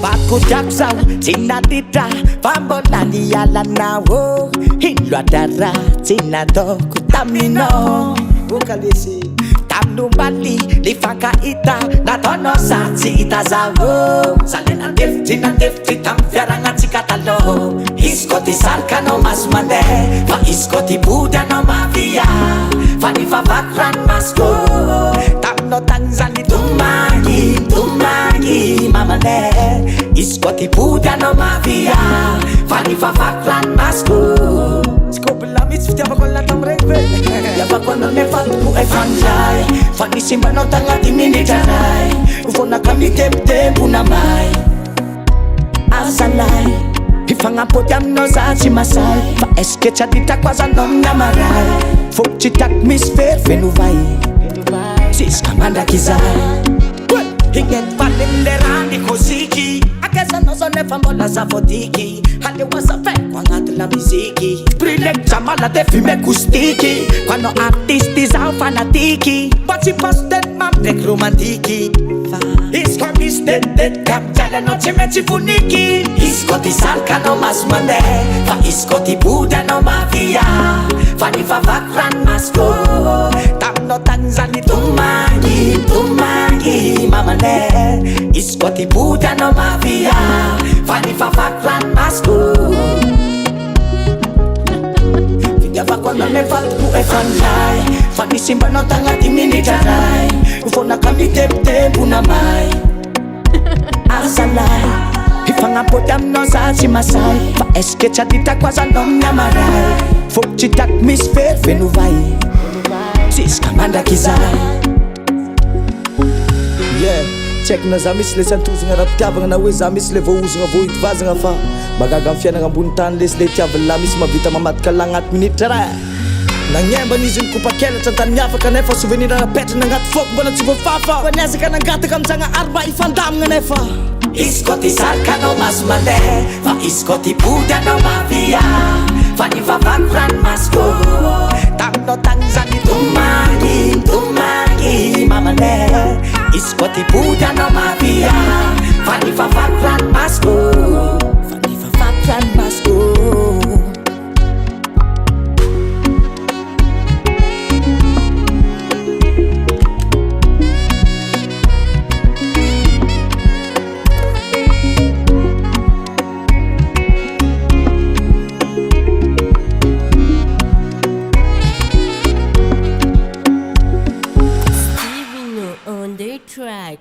Bakujak zao tinaditra fambola nialanao Hilwadara tinadoko taminao Tamnumbali nifakaita natono sa tsita zao Salena defti tam fiaranga tsikatalo Iskoti sarkano mas mande Fa iskoti buda no mafia Fa nifavakran masko Tamno tanzani tumangi mamane Iskoti buda no mafia Fa nifavakran masko Skobelamits fitiavako latang reve Yavako no nefatko e fanjay Fanisimba no tangati minitaray Ufona kami tempo namay Asalay Ifangampoti amno za si masay Fa eske chadita kwaza nom namaray Fok chitak misfer fenuvay Sis kamanda kizay Hingen palinderani koziki Akesa no zone fambola za fotiki Hade wasa fe kwa ngati la miziki Prilek chamala defi me kustiki Kwano artisti za fanatiki Bachi posted mamrek romantiki Isko mistet kapjale no chimechi funiki Isko ti salka no mas mande Fa isko ti buda no mafia Fa ni fa vakran masko Tamno tanzani tumangi mamane Isko ti buda no mafia Fa ni fa vakran masko Yavako no nefatku e fanjay Fanisimba no tangati minitaray Ufona kami tempo namay Asalay Ifangampoti amno sa si masay Fa eske chadita kwaza nom namaray Fok chitak misfer fenuvay Sis kamanda kizay Yeah, check na za misy le santozagna raha pitiavagna na hoe za misy le voaozagna vohitovazagna fa magaga amin'ny fiainagna ambony tany lesy le tiavana misy mavita mamadika la agnaty minitra raha Nagnembana izy nikopakelatra antany miafaka nefa souvenir napetrana agnaty foko mbola tsy voafafa Fa niazaka nangataka amintsagna arba ifandamina nefa Isko ti salka no mas mande Fa isko ti buda no mafia Fa ni vavakran masko Tamno tanzani tumangi mamane Isko ti buda no mafia Fa ni vavakran masko Fa ni vavakran masko on the track.